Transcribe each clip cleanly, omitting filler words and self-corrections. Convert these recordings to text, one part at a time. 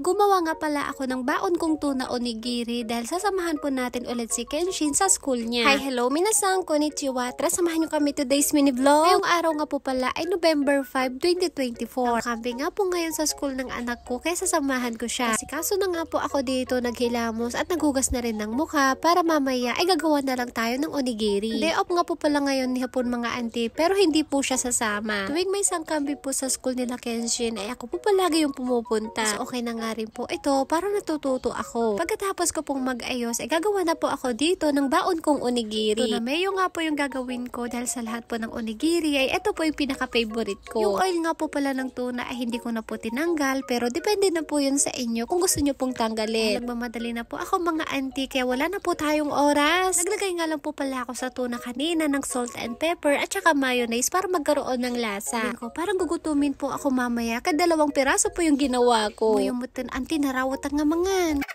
gumawa nga pala ako ng baon kong tuna onigiri dahil sasamahan po natin ulit si Kenshin sa school niya. Hi, hello, minasan, konnichiwa. Tara, samahan nyo kami today's mini vlog. Ngayong araw nga po pala ay November 5, 2024. Camping nga po ngayon sa school ng anak ko kaya sasamahan ko siya. Kasi kaso na nga po ako dito naghilamos at naghugas na rin ng mukha para mamaya ay gagawa na lang tayo ng onigiri. Day off nga po pala ngayon ni hapon mga auntie pero hindi po siya sasama. Tuwing may sangkambi po sa school nila Kenshin ay ako po palagi yung pumupunta. So okay na nga rin po ito para natututo ako. Pagkatapos ko pong mag-ayos ay gagawa na po ako dito ng baon kong onigiri. Ito na mayo nga po yung gagawin ko dahil sa lahat po ng onigiri ay ito po yung pinaka-favorite ko. Yung oil nga po pala ng tuna ay hindi ko na po tinanggal pero depende na po yun sa inyo kung gusto nyo pong tanggalin. Nagmamadali na po ako mga auntie kaya wala na po tayong oras. Naglagay nga lang po pala ako sa tuna kanina ng salt and pepper at saka mayonnaise para magkaroon ng lasa. Parang gugutumin po ako mamaya kada 2 piraso po yung ginawa ko. Muyumutin auntie narawat ang ngamangan.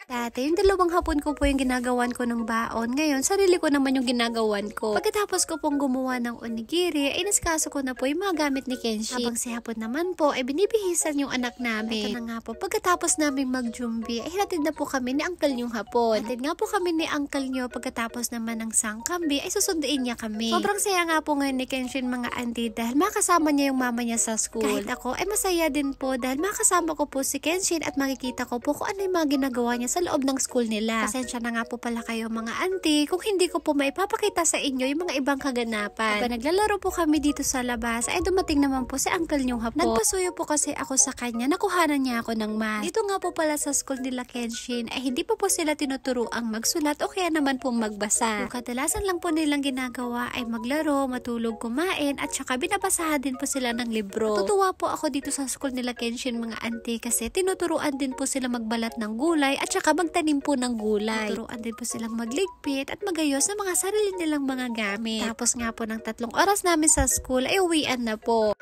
Dati, yung 2 hapon ko po yung ginagawan ko ng baon. Ngayon, sarili ko naman yung ginagawan ko. Pagkatapos ko pong gumawa ng onigiri, ay naskaso ko na po yung mga gamit ni Kenshin. Habang si hapon naman po, ay binibihisan yung anak namin. Ito na nga po, pagkatapos namin mag-jumbi, ay hatid na po kami ni uncle yung hapon. Hatid nga po kami ni uncle nyo, pagkatapos naman ng sangkambi, ay susunduin niya kami. Sobrang saya nga po ngayon ni Kenshin mga auntie dahil makasama niya yung mama niya sa school. Kahit ako, ay masaya din po dahil makasama ko po si Kenshin at makikita ko po kung ano yung mga ginagawa niya sa loob ng school nila. Pasensya na nga po pala kayo mga auntie kung hindi ko po maipapakita sa inyo yung mga ibang kaganapan. Habang naglalaro po kami dito sa labas ay dumating naman po si uncle yung hapon. Nagpasuyo po kasi ako sa kanya, nakuhanan niya ako ng math. Dito nga po pala sa school nila Kenshin ay hindi pa po sila tinuturuang magsulat o kaya naman po magbasa. Yung kadalasan lang po nilang ginagawa ay maglaro, matulog, kumain at saka binabasahan din po sila ng libro. Natutuwa po ako dito sa school nila Kenshin mga auntie kasi tinuturuan din po sila magbalat ng gulay at saka magtanim po ng gulay. Turuan din po silang magligpit at magayos ng mga sarili nilang mga gamit. Tapos nga po ng 3 oras namin sa school ay uwian na po.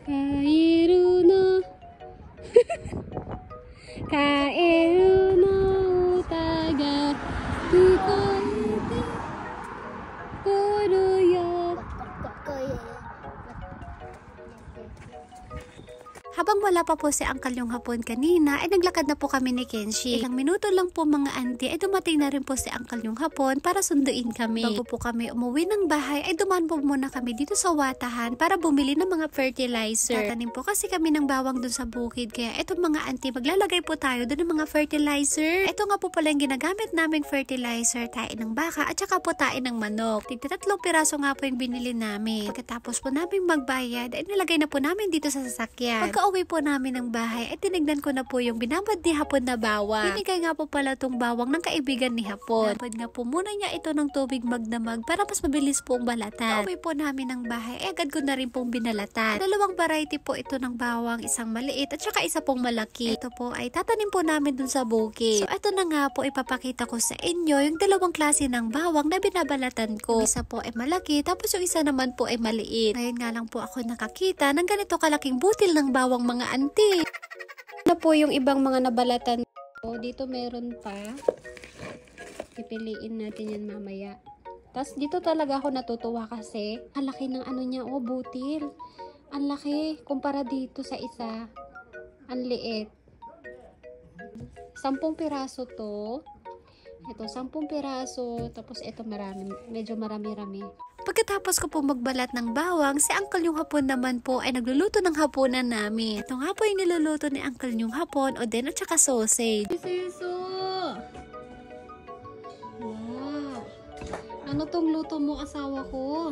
Kaeru no Kaeru no uta ga fukoete koru yo. Habang wala pa po si uncle yung hapon kanina, ay naglakad na po kami ni Kenshin. Ilang minuto lang po mga auntie, ay dumating na rin po si uncle yung hapon para sunduin kami. Bago po kami umuwi ng bahay, ay dumaan po muna kami dito sa watahan para bumili ng mga fertilizer. Tatanim po kasi kami ng bawang dun sa bukid, kaya etong mga auntie, maglalagay po tayo dun ng mga fertilizer. Ito nga po pala yung ginagamit naming fertilizer, tain ng baka at saka po tain ng manok. Tigta 3 piraso nga po yung binili namin. Pagkatapos po namin magbayad, ay nilagay na po namin dito sa sasakyan. Pagka-uwi po namin ng bahay, ay tinignan ko na po yung binabad ni hapon na bawang. Binigay nga po pala tong bawang ng kaibigan ni hapon. Napad nga po muna niya ito ng tubig magdamag para mas mabilis pong balatan. Pagka-uwi po namin ng bahay, ay agad ko na rin pong binalatan. 2 variety po ito ng bawang, isang maliit at saka isa pong malaki. Ito po ay tatanim po namin dun sa bukid. So ito na nga po ipapakita ko sa inyo yung 2 klase ng bawang na binabalatan ko. Yung isa po ay malaki, tapos yung isa naman po ay maliit. Ngayon nga lang po ako nakakita ng ganito kalaking butil ng bawang mga auntie. Na po yung ibang mga nabalatan ko. Dito meron pa. Pipiliin natin yan mamaya. Tapos dito talaga ako natutuwa kasi ang laki ng ano niya, oh, butil. Ang laki kumpara dito sa isa. Ang liit. 10 piraso to. Ito 10 piraso. Tapos ito marami. Medyo marami-rami. Pagkatapos ko po magbalat ng bawang, si uncle yung hapon naman po ay nagluluto ng hapunan namin. Ito nga po yung niluluto ni uncle yung hapon, oden at saka sausage. Siso! Wow! Ano tong luto mo asawa ko?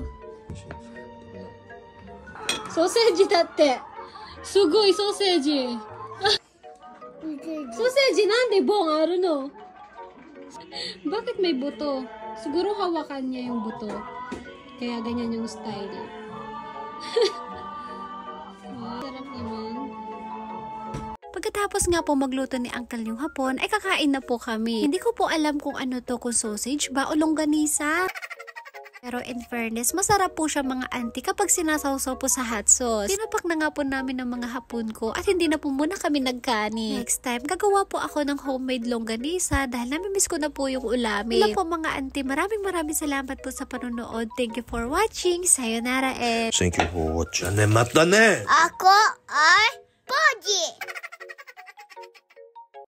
Sausage datte! Sugoi sausage! Sausage nande bong aru no? Bakit may buto? Siguro hawakan niya yung buto. Kaya ganyan yung style. Wow, sarap naman. Pagkatapos nga po magluto ni uncle yung hapon, ay kakain na po kami. Hindi ko po alam kung ano to, kung sausage ba o longganisa. Pero in fairness, masarap po siya mga auntie kapag sinasawsaw po sa hot sauce. Tinapak na nga po namin ng mga hapon ko at hindi na po muna kami nagkani. Next time, gagawa po ako ng homemade longganisa dahil namimiss ko na po yung ulamin. Hello po mga auntie, maraming salamat po sa panonood. Thank you for watching. Sayonara and... Thank you for watching. Mata ne! Ako ay Pogi!